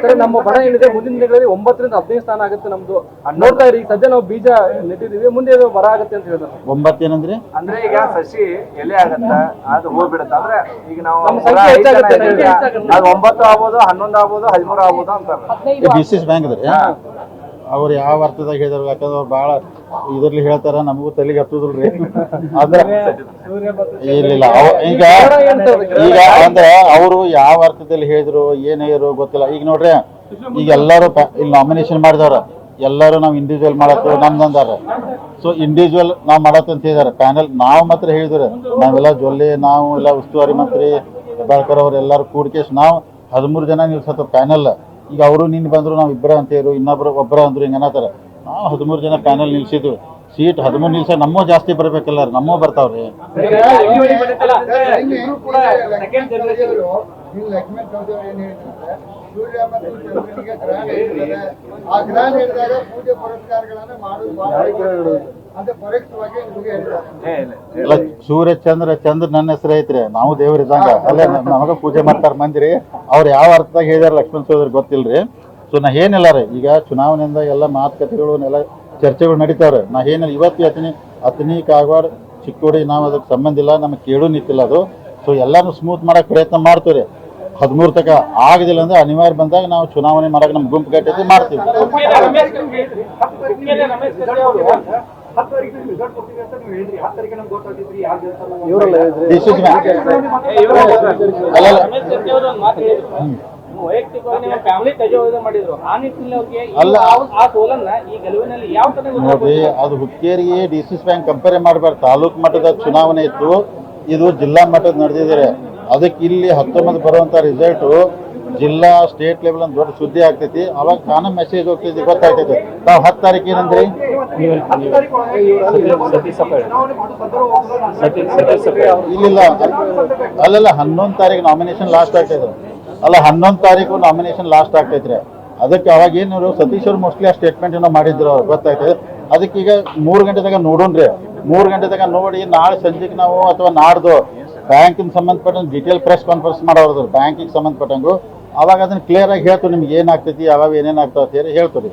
ಹೇಳ್ತಾರೆ ನಮ್ಮ ಬಣ ಏನಿದೆ ಮುಂದಿನ ದಿನಗಳಲ್ಲಿ 9 ರಿಂದ 15 ಸ್ಥಾನ ಆಗುತ್ತೆ ನಮ್ದು ನೋಡ್ತಾ ಇರಿ. ಸದ್ಯ ನಾವು ಬೀಜ ನೆಟ್ಟಿದೀವಿ, ಮುಂದೆ ಬರ ಆಗುತ್ತೆ ಅಂತ ಹೇಳ್ತಾರೆ. 9 ಏನಂದ್ರೆ ಅಂದ್ರೆ ಈಗ ಸಸಿ ಎಲೆ ಆಗತ್ತ, ಅದು ಹೂ ಬಿಡುತ್ತೆ. ಅಂದ್ರೆ ಈಗ ನಾವು ಸಂಖ್ಯೆ ಹೆಚ್ಚಾಗುತ್ತೆ. ಅದು 9 ಆಗ್ಬೋದು, 11 ಆಗ್ಬೋದು, 13 ಆಗ್ಬೋದು ಅಂತಾರೆ. DCS ಬ್ಯಾಂಕ್ ಅದ್ರಿ ಅವ್ರು ಯಾವ ಅರ್ಥದಾಗ ಹೇಳಿದ್ರು, ಯಾಕಂದ್ರೆ ಅವ್ರು ಭಾಳ ಇದ್ರಲ್ಲಿ ಹೇಳ್ತಾರ, ನಮಗೂ ತಲೆಗೆ ಹತ್ತುದಿಲ್ರಿ. ಅಂದ್ರೆ ಇಲ್ಲ ಈಗ ಅಂದ್ರೆ ಅವರು ಯಾವ ಅರ್ಥದಲ್ಲಿ ಹೇಳಿದ್ರು ಏನ್ ಹೇಳಿದ್ರು ಗೊತ್ತಿಲ್ಲ. ಈಗ ನೋಡ್ರಿ, ಈಗ ಎಲ್ಲರೂ ಇಲ್ಲಿ ನಾಮಿನೇಷನ್ ಮಾಡಿದವ್ರ ಎಲ್ಲರೂ ನಾವು ಇಂಡಿವಿಜುವಲ್ ಮಾಡತ್ತೇವೆ ನಮ್ದಂದಾರ. ಸೊ ಇಂಡಿವಿಜುವಲ್ ನಾವು ಮಾಡತ್ತಂತ ಹೇಳಿದಾರೆ ಪ್ಯಾನಲ್. ನಾವು ಮಾತ್ರ ಹೇಳಿದ್ರೆ ನಾವೆಲ್ಲ ಜೊಲ್ಲೆ, ನಾವು ಎಲ್ಲ ಉಸ್ತುವಾರಿ ಮಂತ್ರಿ ಹೆಬ್ಬಾಳ್ಕರ್ ಅವ್ರು ಎಲ್ಲರೂ ಕೂಡಿಕೇಶ್ ನಾವು 13 ಜನ ನಿಲ್ಸತ್ತ ಪ್ಯಾನಲ್. ಈಗ ಅವರು ನಿನ್ನ ಬಂದ್ರು ನಾವು ಇಬ್ಬರ ಅಂತ ಹೇಳಿ ಒಬ್ಬರ ಅಂದ್ರು ಹಿಂಗೆ ಅನ್ನತ್ತಾರ. ನಾವು 13 ಜನ ಪ್ಯಾನಲ್ ನಿಲ್ಸಿದ್ವಿ. ಸೀಟ್ 13 ನಿಲ್ಸ ನಮ್ಮೂ ಜಾಸ್ತಿ ಬರ್ಬೇಕಲ್ಲ, ನಮ್ಮೂ ಬರ್ತಾವ್ರಿ. ಸೂರ್ಯ ಮತ್ತು ಚಂದ್ರನಿಗೆ ಗ್ರಹಣ ಇರ್ತದೆ. ಆ ಗ್ರಹಣ ಹಿಡಿದಾಗ ಪೂಜೆ ಪುರಸ್ಕಾರಗಳನ್ನು ಮಾಡೋದು ಅಂತ ಪರೋಕ್ಷವಾಗಿ ಅಲ್ಲ, ಸೂರ್ಯ ಚಂದ್ರ ನನ್ನ ಹೆಸರು ಐತ್ರಿ, ನಾವು ದೇವ್ರಿದ್ದಂಗ ಅಲ್ಲೇ ನಮಗ ಪೂಜೆ ಮಾಡ್ತಾರ ಮಂದಿರಿ. ಅವ್ರು ಯಾವ ಅರ್ಥದಾಗ ಹೇಳಿದಾರೆ ಲಕ್ಷ್ಮಣ್ ಸಹೋದರ ಗೊತ್ತಿಲ್ರಿ. ಸೊ ನಾ ಏನಿಲ್ಲ ರೀ, ಈಗ ಚುನಾವಣೆಯಿಂದ ಎಲ್ಲ ಮಾತುಕತೆಗಳು ಎಲ್ಲ ಚರ್ಚೆಗಳು ನಡೀತಾವ್ರೆ. ನಾ ಏನಿಲ್ಲ ಇವತ್ತು ಅತನಿ ಕಾಗವಾಡ ಚಿಕ್ಕೋಡಿ ನಾವು ಅದಕ್ಕೆ ಸಂಬಂಧ ಇಲ್ಲ, ನಮಗೆ ಕೇಳು ನಿಂತಿಲ್ಲ ಅದು. ಸೊ ಎಲ್ಲಾನು ಸ್ಮೂತ್ ಮಾಡಕ್ ಪ್ರಯತ್ನ ಮಾಡ್ತೀವಿ. 13 ತಕ ಆಗದಿಲ್ಲ ಅಂದ್ರೆ ಅನಿವಾರ್ಯ ಬಂದಾಗ ನಾವು ಚುನಾವಣೆ ಮಾಡಕ್ ನಮ್ ಗುಂಪು ಕಟ್ಟಿದ್ದು ಮಾಡ್ತೀವಿ. ನೋಡ್ರಿ, ಅದು ಹುಕ್ಕೇರಿಗೆ DCS ಬ್ಯಾಂಕ್ ಕಂಪೇರ್ ಮಾಡಬಾರ್ದು. ತಾಲೂಕ್ ಮಟ್ಟದ ಚುನಾವಣೆ ಇತ್ತು, ಇದು ಜಿಲ್ಲಾ ಮಟ್ಟದ ನಡೆದಿದ್ದಾರೆ. ಅದಕ್ಕೆ ಇಲ್ಲಿ 19 ಬರುವಂತ ರಿಸಲ್ಟ್ ಜಿಲ್ಲಾ ಸ್ಟೇಟ್ ಲೆವೆಲ್ ಅಂತ ದೊಡ್ಡ ಸುದ್ದಿ ಆಗ್ತೈತಿ. ಅವಾಗ ತಾನ ಮೆಸೇಜ್ ಹೋಗ್ತೈತಿ, ಗೊತ್ತಾಗ್ತೈತಿ. ತಾವು 10 ತಾರೀಕು ಏನಂದ್ರಿ? ಇಲ್ಲಿಲ್ಲ, ಅಲ್ಲಲ್ಲ 11 ತಾರೀಕು ನಾಮಿನೇಷನ್ ಲಾಸ್ಟ್ ಆಗ್ತೈತೆ. ಅಲ್ಲ 11 ತಾರೀಕು ನಾಮಿನೇಷನ್ ಲಾಸ್ಟ್ ಆಗ್ತೈತ್ರಿ. ಅದಕ್ಕೆ ಅವಾಗ ಏನು ಸತೀಶ್ ಅವ್ರು ಮೋಸ್ಟ್ಲಿ ಆ ಸ್ಟೇಟ್ಮೆಂಟ್ ಏನೋ ಮಾಡಿದ್ರು, ಅವ್ರು ಗೊತ್ತಾಗ್ತದೆ. ಅದಕ್ಕೆ ಈಗ 3 ಗಂಟೆದಾಗ ನೋಡೋಣ್ರಿ. 3 ಗಂಟೆದಾಗ ನೋಡಿ ನಾಳೆ ಸಂಜೆಗೆ ನಾವು ಅಥವಾ ನಾಡ್ದು ಬ್ಯಾಂಕಿನ ಸಂಬಂಧಪಟ್ಟಂಗೆ ಡೀಟೇಲ್ ಪ್ರೆಸ್ ಕಾನ್ಫರೆನ್ಸ್ ಮಾಡೋರು ಬ್ಯಾಂಕಿಗೆ ಸಂಬಂಧಪಟ್ಟಂಗು. ಅವಾಗ ಅದನ್ನ ಕ್ಲಿಯರ್ ಆಗಿ ಹೇಳ್ತು ನಿಮ್ಗೆ ಏನಾಗ್ತೈತಿ, ಯಾವಾಗ ಏನೇನಾಗ್ತಾವ ಅಂತ ಹೇಳಿ ಹೇಳ್ತೀವಿ.